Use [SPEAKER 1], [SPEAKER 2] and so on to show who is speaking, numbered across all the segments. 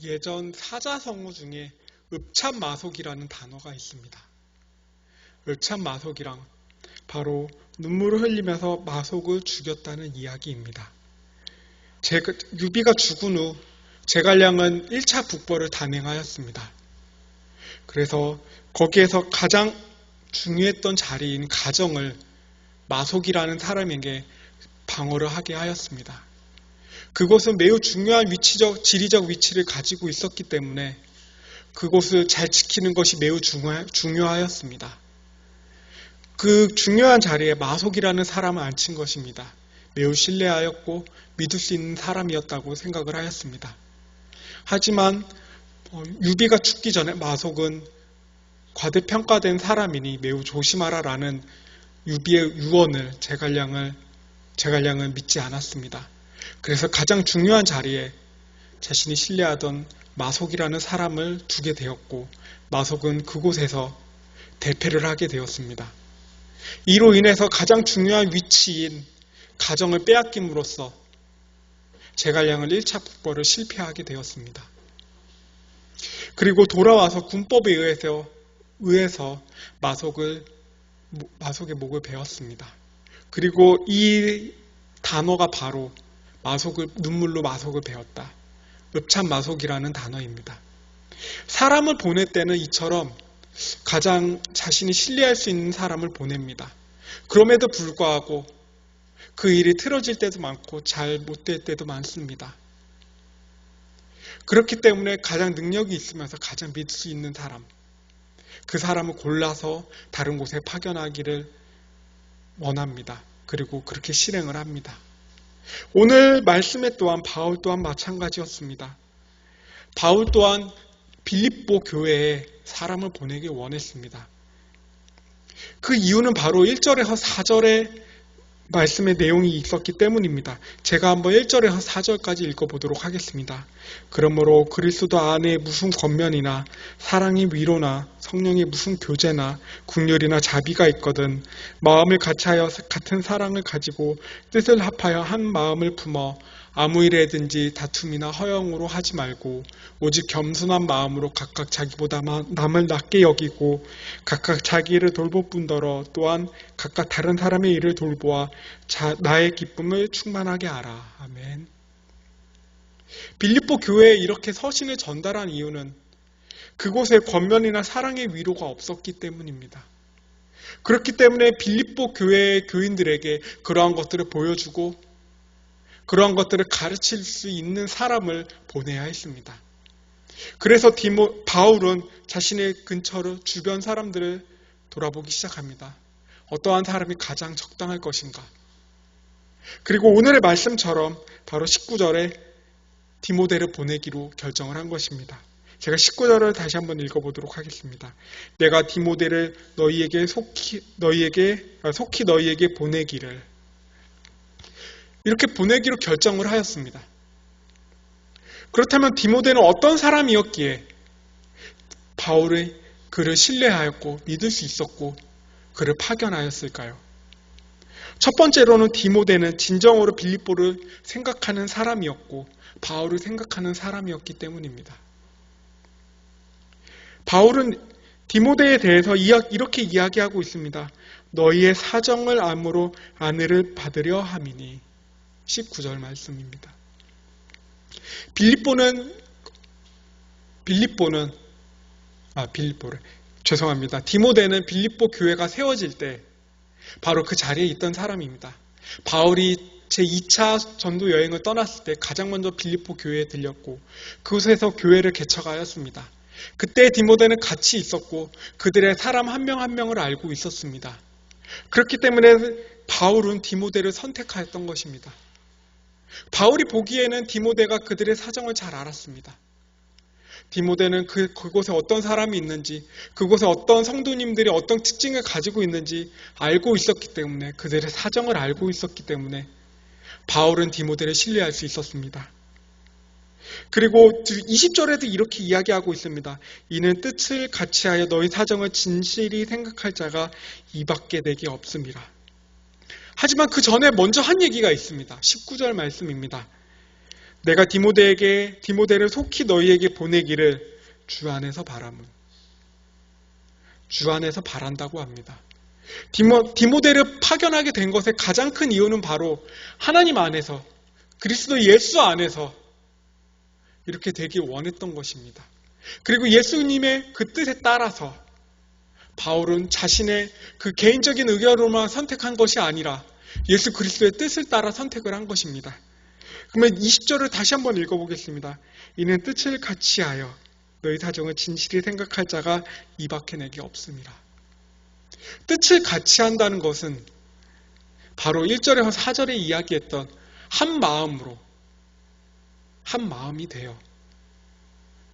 [SPEAKER 1] 예전 사자성어 중에 읍참마속이라는 단어가 있습니다. 읍참마속이랑 바로 눈물을 흘리면서 마속을 죽였다는 이야기입니다. 유비가 죽은 후 제갈량은 1차 북벌을 단행하였습니다. 그래서 거기에서 가장 중요했던 자리인 가정을 마속이라는 사람에게 방어를 하게 하였습니다. 그곳은 매우 중요한 지리적 위치를 가지고 있었기 때문에 그곳을 잘 지키는 것이 매우 중요하였습니다. 그 중요한 자리에 마속이라는 사람을 앉힌 것입니다. 매우 신뢰하였고 믿을 수 있는 사람이었다고 생각을 하였습니다. 하지만 유비가 죽기 전에 마속은 과대평가된 사람이니 매우 조심하라라는 유비의 유언을 제갈량은 믿지 않았습니다. 그래서 가장 중요한 자리에 자신이 신뢰하던 마속이라는 사람을 두게 되었고 마속은 그곳에서 대패를 하게 되었습니다. 이로 인해서 가장 중요한 위치인 가정을 빼앗김으로써 제갈량은 1차 북벌을 실패하게 되었습니다. 그리고 돌아와서 군법에 의해서 마속의 목을 베었습니다. 그리고 이 단어가 바로 눈물로 마속을 베었다. 읍참마속이라는 단어입니다. 사람을 보낼 때는 이처럼 가장 자신이 신뢰할 수 있는 사람을 보냅니다. 그럼에도 불구하고 그 일이 틀어질 때도 많고 잘 못될 때도 많습니다. 그렇기 때문에 가장 능력이 있으면서 가장 믿을 수 있는 사람, 그 사람을 골라서 다른 곳에 파견하기를 원합니다. 그리고 그렇게 실행을 합니다. 오늘 말씀에 또한 바울 또한 마찬가지였습니다. 바울 또한 빌립보 교회에 사람을 보내기 원했습니다. 그 이유는 바로 1절에서 4절의 말씀의 내용이 있었기 때문입니다. 제가 한번 1절에서 4절까지 읽어보도록 하겠습니다. 그러므로 그리스도 안에 무슨 권면이나 사랑의 위로나 성령의 무슨 교제나 긍휼이나 자비가 있거든 마음을 같이하여 같은 사랑을 가지고 뜻을 합하여 한 마음을 품어 아무 일에든지 다툼이나 허영으로 하지 말고 오직 겸손한 마음으로 각각 자기보다 남을 낮게 여기고 각각 자기 일을 돌볼 뿐더러 또한 각각 다른 사람의 일을 돌보아 나의 기쁨을 충만하게 하라. 아멘. 빌립보 교회에 이렇게 서신을 전달한 이유는 그곳에 권면이나 사랑의 위로가 없었기 때문입니다. 그렇기 때문에 빌립보 교회의 교인들에게 그러한 것들을 보여주고 그러한 것들을 가르칠 수 있는 사람을 보내야 했습니다. 그래서 바울은 자신의 근처로 주변 사람들을 돌아보기 시작합니다. 어떠한 사람이 가장 적당할 것인가? 그리고 오늘의 말씀처럼 바로 19절에 디모데를 보내기로 결정을 한 것입니다. 제가 19절을 다시 한번 읽어보도록 하겠습니다. 내가 디모데를 속히 너희에게 보내기를 이렇게 보내기로 결정을 하였습니다. 그렇다면 디모데는 어떤 사람이었기에 바울의 그를 신뢰하였고 믿을 수 있었고 그를 파견하였을까요? 첫 번째로는 디모데는 진정으로 빌립보를 생각하는 사람이었고 바울을 생각하는 사람이었기 때문입니다. 바울은 디모데에 대해서 이렇게 이야기하고 있습니다. 너희의 사정을 암으로 안위를 받으려 함이니 19절 말씀입니다. 디모데는 빌립보 교회가 세워질 때 바로 그 자리에 있던 사람입니다. 바울이 제2차 전도 여행을 떠났을 때 가장 먼저 빌립보 교회에 들렸고 그곳에서 교회를 개척하였습니다. 그때 디모데는 같이 있었고 그들의 사람 한 명 한 명을 알고 있었습니다. 그렇기 때문에 바울은 디모데를 선택하였던 것입니다. 바울이 보기에는 디모데가 그들의 사정을 잘 알았습니다. 디모데는 그곳에 어떤 사람이 있는지, 그곳에 어떤 성도님들이 어떤 특징을 가지고 있는지 알고 있었기 때문에, 그들의 사정을 알고 있었기 때문에 바울은 디모데를 신뢰할 수 있었습니다. 그리고 20절에도 이렇게 이야기하고 있습니다. 이는 뜻을 같이하여 너희 사정을 진실히 생각할 자가 이밖에 내게 없음이라. 하지만 그 전에 먼저 한 얘기가 있습니다. 19절 말씀입니다. 내가 디모데를 속히 너희에게 보내기를 주 안에서 바라문. 주 안에서 바란다고 합니다. 디모데를 파견하게 된 것의 가장 큰 이유는 바로 하나님 안에서, 그리스도 예수 안에서 이렇게 되길 원했던 것입니다. 그리고 예수님의 그 뜻에 따라서 바울은 자신의 그 개인적인 의견으로만 선택한 것이 아니라 예수 그리스도의 뜻을 따라 선택을 한 것입니다. 그러면 20절을 다시 한번 읽어보겠습니다. 이는 뜻을 같이하여 너희 사정을 진실히 생각할 자가 이 밖에 내게 없음이라. 뜻을 같이 한다는 것은 바로 1절에서 4절에 이야기했던 한 마음으로, 한 마음이 되어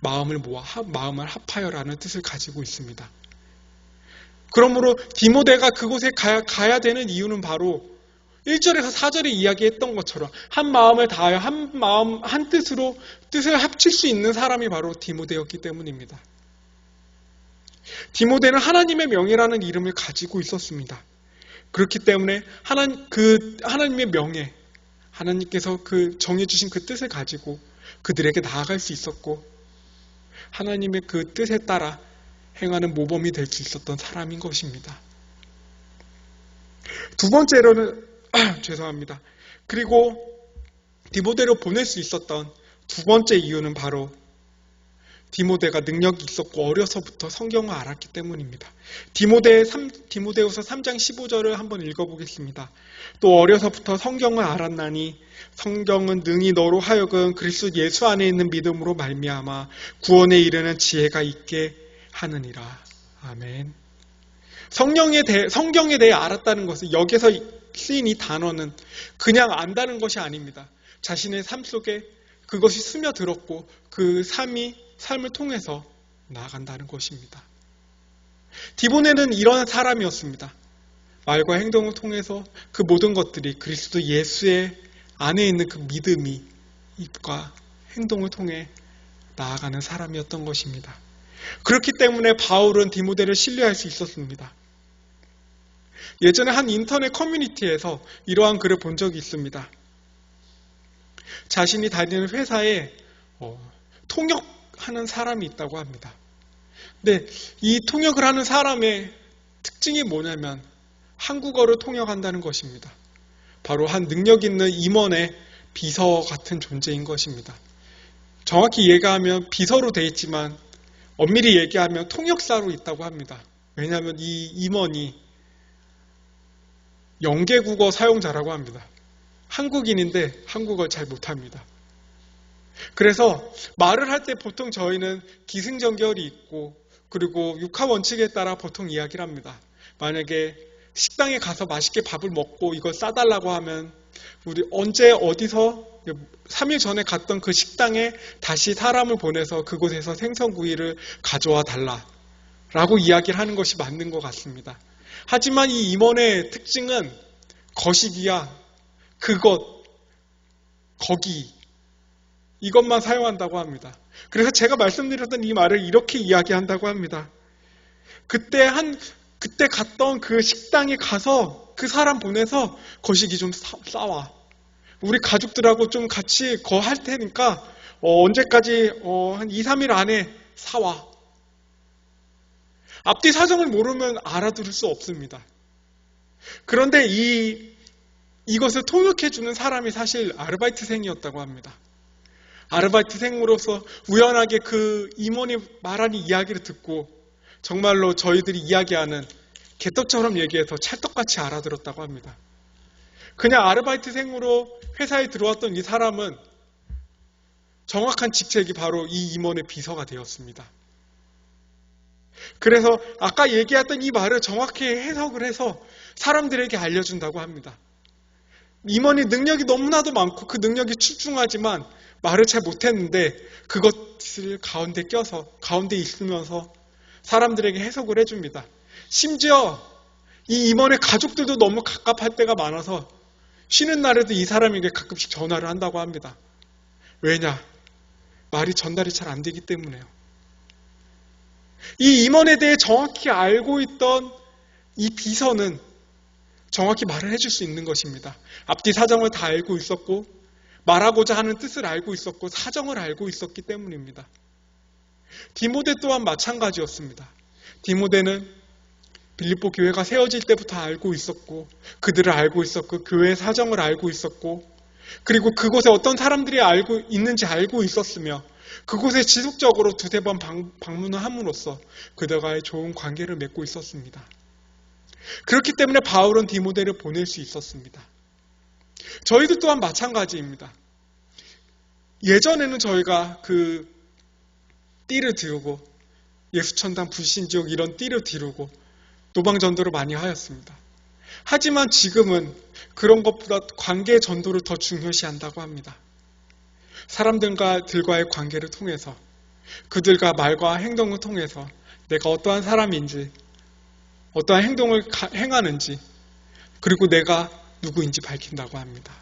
[SPEAKER 1] 마음을 모아 마음을 합하여라는 뜻을 가지고 있습니다. 그러므로 디모데가 그곳에 가야 되는 이유는 바로 1절에서 4절에 이야기했던 것처럼 한 마음을 다하여 한 마음 한 뜻으로 뜻을 합칠 수 있는 사람이 바로 디모데였기 때문입니다. 디모데는 하나님의 명예라는 이름을 가지고 있었습니다. 그렇기 때문에 하나님의 명예, 하나님께서 그 정해주신 그 뜻을 가지고 그들에게 나아갈 수 있었고 하나님의 그 뜻에 따라 행하는 모범이 될 수 있었던 사람인 것입니다. 두 번째로는 죄송합니다. 그리고 디모데로 보낼 수 있었던 두 번째 이유는 바로 디모데가 능력이 있었고 어려서부터 성경을 알았기 때문입니다. 디모데후서 3장 15절을 한번 읽어보겠습니다. 또 어려서부터 성경을 알았나니 성경은 능히 너로 하여금 그리스도 예수 안에 있는 믿음으로 말미암아 구원에 이르는 지혜가 있게 하느니라. 아멘. 성경에 대해 알았다는 것은 여기서 쓰인 이 단어는 그냥 안다는 것이 아닙니다. 자신의 삶 속에 그것이 스며들었고 그 삶을 통해서 나아간다는 것입니다. 디모데는 이런 사람이었습니다. 말과 행동을 통해서 그 모든 것들이 그리스도 예수의 안에 있는 그 믿음이 입과 행동을 통해 나아가는 사람이었던 것입니다. 그렇기 때문에 바울은 디모데를 신뢰할 수 있었습니다. 예전에 한 인터넷 커뮤니티에서 이러한 글을 본 적이 있습니다. 자신이 다니는 회사에 통역하는 사람이 있다고 합니다. 근데 이 통역을 하는 사람의 특징이 뭐냐면 한국어를 통역한다는 것입니다. 바로 한 능력 있는 임원의 비서 같은 존재인 것입니다. 정확히 얘기하면 비서로 돼 있지만 엄밀히 얘기하면 통역사로 있다고 합니다. 왜냐하면 이 임원이 영계국어 사용자라고 합니다. 한국인인데 한국어를 잘 못합니다. 그래서 말을 할 때 보통 저희는 기승전결이 있고 그리고 육하 원칙에 따라 보통 이야기를 합니다. 만약에 식당에 가서 맛있게 밥을 먹고 이걸 싸달라고 하면 우리 언제 어디서 3일 전에 갔던 그 식당에 다시 사람을 보내서 그곳에서 생선구이를 가져와 달라라고 이야기를 하는 것이 맞는 것 같습니다. 하지만 이 임원의 특징은 거시기야, 그것, 거기 이것만 사용한다고 합니다. 그래서 제가 말씀드렸던 이 말을 이렇게 이야기한다고 합니다. 그때 갔던 그 식당에 가서 그 사람 보내서 거시기 좀 싸와. 우리 가족들하고 좀 같이 할 테니까 언제까지 한 2, 3일 안에 사와. 앞뒤 사정을 모르면 알아들을 수 없습니다. 그런데 이것을 통역해주는 사람이 사실 아르바이트생이었다고 합니다. 아르바이트생으로서 우연하게 그 임원이 말하는 이야기를 듣고 정말로 저희들이 이야기하는 개떡처럼 얘기해서 찰떡같이 알아들었다고 합니다. 그냥 아르바이트생으로 회사에 들어왔던 이 사람은 정확한 직책이 바로 이 임원의 비서가 되었습니다. 그래서 아까 얘기했던 이 말을 정확히 해석을 해서 사람들에게 알려준다고 합니다. 임원이 능력이 너무나도 많고 그 능력이 출중하지만 말을 잘 못했는데 그것을 가운데 껴서 가운데 있으면서 사람들에게 해석을 해줍니다. 심지어 이 임원의 가족들도 너무 갑갑할 때가 많아서 쉬는 날에도 이 사람에게 가끔씩 전화를 한다고 합니다. 왜냐? 말이 전달이 잘 안 되기 때문에요. 이 임원에 대해 정확히 알고 있던 이 비서는 정확히 말을 해줄 수 있는 것입니다. 앞뒤 사정을 다 알고 있었고 말하고자 하는 뜻을 알고 있었고 사정을 알고 있었기 때문입니다. 디모데 또한 마찬가지였습니다. 디모데는 빌립보 교회가 세워질 때부터 알고 있었고 그들을 알고 있었고 교회의 사정을 알고 있었고 그리고 그곳에 어떤 사람들이 알고 있는지 알고 있었으며 그곳에 지속적으로 두세 번 방문을 함으로써 그들과의 좋은 관계를 맺고 있었습니다. 그렇기 때문에 바울은 디모데를 보낼 수 있었습니다. 저희도 또한 마찬가지입니다. 예전에는 저희가 그 띠를 두르고 예수천당 불신지옥 이런 띠를 두르고 노방전도를 많이 하였습니다. 하지만 지금은 그런 것보다 관계 전도를 더 중요시한다고 합니다. 사람들과의 관계를 통해서 그들과 말과 행동을 통해서 내가 어떠한 사람인지 어떠한 행동을 행하는지 그리고 내가 누구인지 밝힌다고 합니다.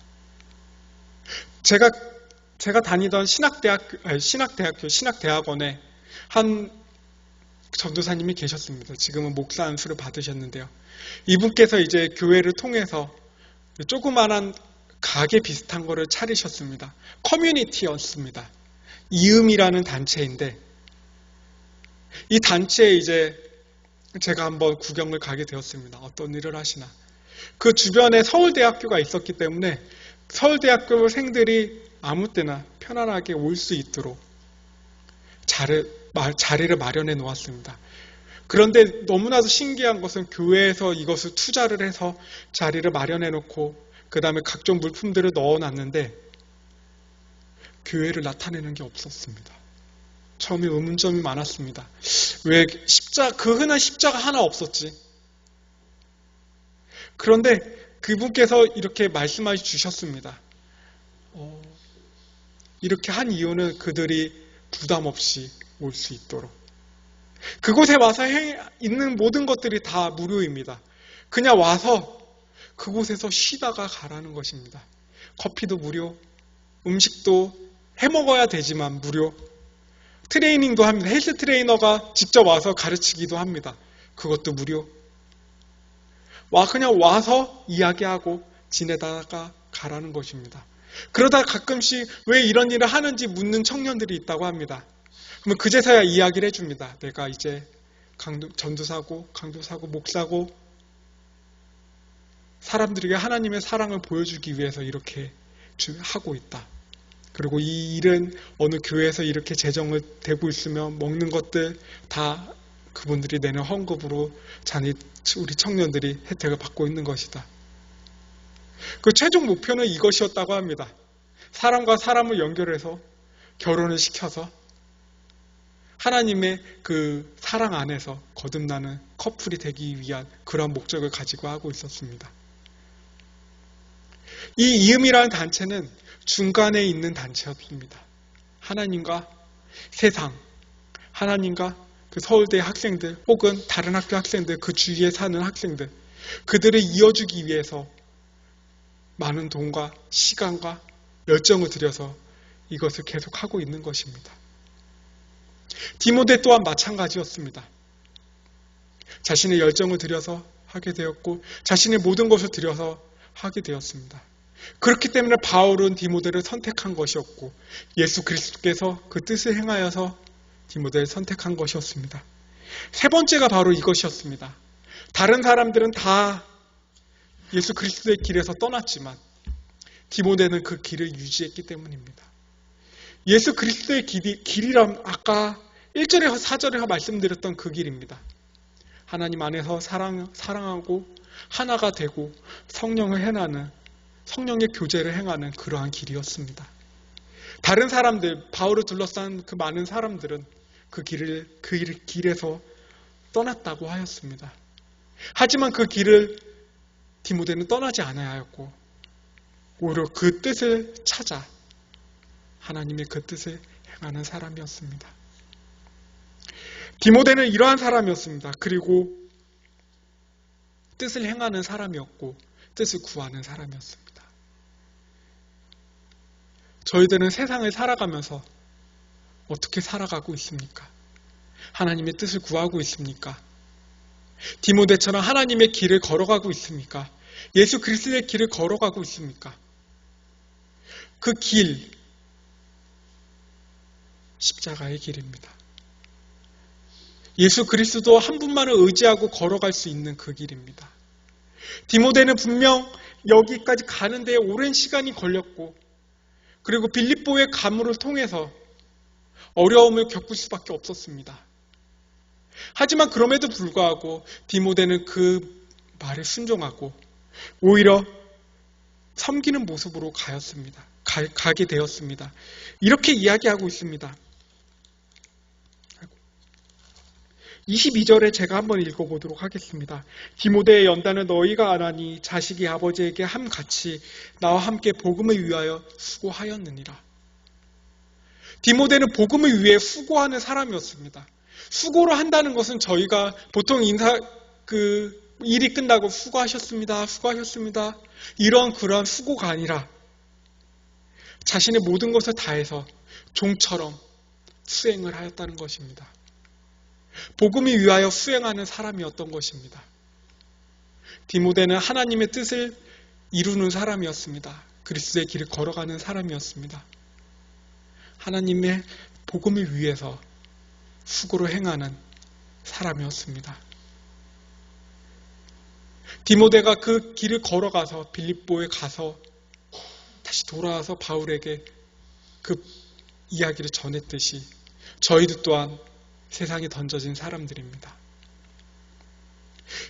[SPEAKER 1] 제가 다니던 신학대학원에 한 전도사님이 계셨습니다. 지금은 목사 안수를 받으셨는데요. 이분께서 이제 교회를 통해서 조그만한 가게 비슷한 거를 차리셨습니다. 커뮤니티였습니다. 이음이라는 단체인데 이 단체에 이제 제가 한번 구경을 가게 되었습니다. 어떤 일을 하시나. 그 주변에 서울대학교가 있었기 때문에 서울대학교생들이 아무 때나 편안하게 올 수 있도록 자리를 마련해 놓았습니다. 그런데 너무나도 신기한 것은 교회에서 이것을 투자를 해서 자리를 마련해 놓고 그 다음에 각종 물품들을 넣어놨는데 교회를 나타내는 게 없었습니다. 처음에 의문점이 많았습니다. 왜 그 흔한 십자가 하나 없었지? 그런데 그분께서 이렇게 말씀해 주셨습니다. 이렇게 한 이유는 그들이 부담 없이 올 수 있도록. 그곳에 와서 있는 모든 것들이 다 무료입니다. 그냥 와서 그곳에서 쉬다가 가라는 것입니다. 커피도 무료, 음식도 해먹어야 되지만 무료, 트레이닝도 합니다. 헬스 트레이너가 직접 와서 가르치기도 합니다. 그것도 무료. 그냥 와서 이야기하고 지내다가 가라는 것입니다. 그러다 가끔씩 왜 이런 일을 하는지 묻는 청년들이 있다고 합니다. 그러면 그제서야 이야기를 해줍니다. 내가 이제 전도사고, 강도사고, 목사고 사람들에게 하나님의 사랑을 보여주기 위해서 이렇게 하고 있다. 그리고 이 일은 어느 교회에서 이렇게 재정을 대고 있으면 먹는 것들 다 그분들이 내는 헌금으로 우리 청년들이 혜택을 받고 있는 것이다. 그 최종 목표는 이것이었다고 합니다. 사람과 사람을 연결해서 결혼을 시켜서 하나님의 그 사랑 안에서 거듭나는 커플이 되기 위한 그런 목적을 가지고 하고 있었습니다. 이 이음이라는 단체는 중간에 있는 단체였습니다. 하나님과 세상, 하나님과 그 서울대 학생들 혹은 다른 학교 학생들, 그 주위에 사는 학생들, 그들을 이어주기 위해서 많은 돈과 시간과 열정을 들여서 이것을 계속하고 있는 것입니다. 디모데 또한 마찬가지였습니다. 자신의 열정을 들여서 하게 되었고 자신의 모든 것을 들여서 하게 되었습니다. 그렇기 때문에 바울은 디모데를 선택한 것이었고 예수 그리스도께서 그 뜻을 행하여서 디모데를 선택한 것이었습니다. 세 번째가 바로 이것이었습니다. 다른 사람들은 다 예수 그리스도의 길에서 떠났지만 디모데는 그 길을 유지했기 때문입니다. 예수 그리스도의 길이란 아까 1절에서 4절에 말씀드렸던 그 길입니다. 하나님 안에서 사랑하고 하나가 되고 성령을 행하는 성령의 교제를 행하는 그러한 길이었습니다. 다른 사람들, 바울을 둘러싼 그 많은 사람들은 그 길에서 떠났다고 하였습니다. 하지만 그 길을 디모데는 떠나지 않아야 하였고 오히려 그 뜻을 찾아 하나님의 그 뜻을 행하는 사람이었습니다. 디모데는 이러한 사람이었습니다. 그리고 뜻을 행하는 사람이었고 뜻을 구하는 사람이었습니다. 저희들은 세상을 살아가면서 어떻게 살아가고 있습니까? 하나님의 뜻을 구하고 있습니까? 디모데처럼 하나님의 길을 걸어가고 있습니까? 예수 그리스도의 길을 걸어가고 있습니까? 그 길, 십자가의 길입니다. 예수 그리스도 한 분만을 의지하고 걸어갈 수 있는 그 길입니다. 디모데는 분명 여기까지 가는 데에 오랜 시간이 걸렸고, 그리고 빌립보의 가문을 통해서 어려움을 겪을 수밖에 없었습니다. 하지만 그럼에도 불구하고 디모데는 그 말에 순종하고 오히려 섬기는 모습으로 가게 되었습니다. 이렇게 이야기하고 있습니다. 22절에 제가 한번 읽어보도록 하겠습니다. 디모데의 연단은 너희가 안하니 자식이 아버지에게 함같이 나와 함께 복음을 위하여 수고하였느니라. 디모데는 복음을 위해 수고하는 사람이었습니다. 수고를 한다는 것은 저희가 보통 일이 끝나고 수고하셨습니다. 그러한 수고가 아니라 자신의 모든 것을 다해서 종처럼 수행을 하였다는 것입니다. 복음을 위하여 수행하는 사람이었던 것입니다. 디모데는 하나님의 뜻을 이루는 사람이었습니다. 그리스도의 길을 걸어가는 사람이었습니다. 하나님의 복음을 위해서 수고를 행하는 사람이었습니다. 디모데가 그 길을 걸어가서 빌립보에 가서 다시 돌아와서 바울에게 그 이야기를 전했듯이 저희도 또한 세상에 던져진 사람들입니다.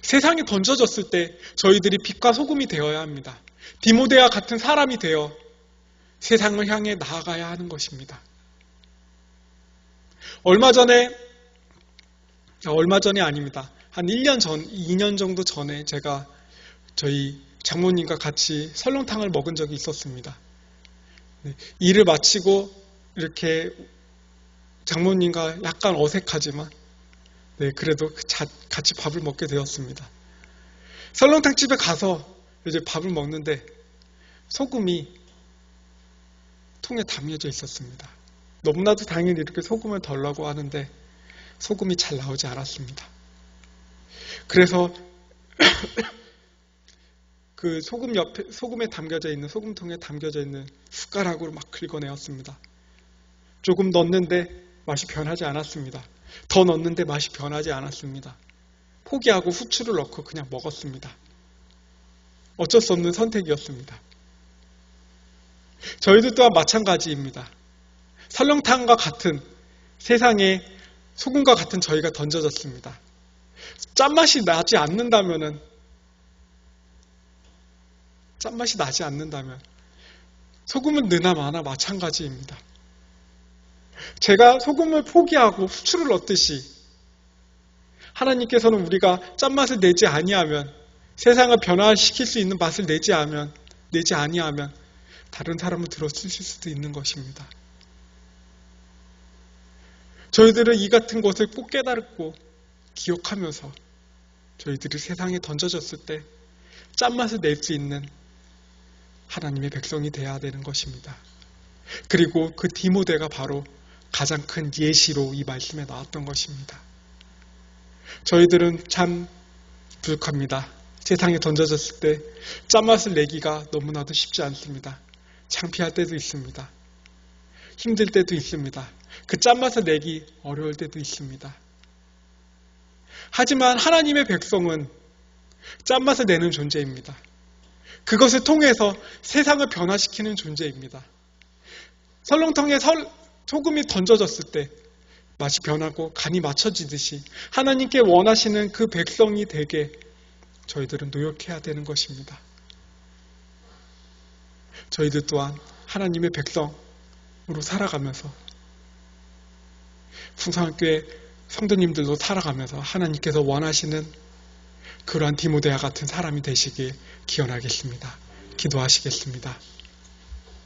[SPEAKER 1] 세상에 던져졌을 때 저희들이 빛과 소금이 되어야 합니다. 디모데와 같은 사람이 되어 세상을 향해 나아가야 하는 것입니다. 얼마 전이 아닙니다. 한 1년 전, 2년 정도 전에 제가 저희 장모님과 같이 설렁탕을 먹은 적이 있었습니다. 일을 마치고 이렇게 장모님과 약간 어색하지만 그래도 같이 밥을 먹게 되었습니다. 설렁탕 집에 가서 이제 밥을 먹는데 소금이 통에 담겨져 있었습니다. 너무나도 당연히 이렇게 소금을 덜라고 하는데 소금이 잘 나오지 않았습니다. 그래서 그 소금에 담겨져 있는, 소금통에 담겨져 있는 숟가락으로 막 긁어내었습니다. 조금 넣었는데 맛이 변하지 않았습니다. 더 넣었는데 맛이 변하지 않았습니다. 포기하고 후추를 넣고 그냥 먹었습니다. 어쩔 수 없는 선택이었습니다. 저희도 또한 마찬가지입니다. 설렁탕과 같은 세상에 소금과 같은 저희가 던져졌습니다. 짠맛이 나지 않는다면 소금은 느나 마나 마찬가지입니다. 제가 소금을 포기하고 후추를 넣듯이 하나님께서는 우리가 짠맛을 내지 아니하면, 세상을 변화시킬 수 있는 맛을 내지 아니하면 다른 사람을 들어 쓰실 수도 있는 것입니다. 저희들은 이 같은 것을 꼭 깨달고 기억하면서 저희들이 세상에 던져졌을 때 짠맛을 낼 수 있는 하나님의 백성이 되어야 되는 것입니다. 그리고 그 디모데가 바로 가장 큰 예시로 이 말씀에 나왔던 것입니다. 저희들은 참 부족합니다. 세상에 던져졌을 때 짠맛을 내기가 너무나도 쉽지 않습니다. 창피할 때도 있습니다. 힘들 때도 있습니다. 그 짠맛을 내기 어려울 때도 있습니다. 하지만 하나님의 백성은 짠맛을 내는 존재입니다. 그것을 통해서 세상을 변화시키는 존재입니다. 설렁탕에 소금이 던져졌을 때 맛이 변하고 간이 맞춰지듯이 하나님께 원하시는 그 백성이 되게 저희들은 노력해야 되는 것입니다. 저희들 또한 하나님의 백성으로 살아가면서 풍성한교회 성도님들도 살아가면서 하나님께서 원하시는 그러한 디모데와 같은 사람이 되시길 기원하겠습니다. 기도하시겠습니다.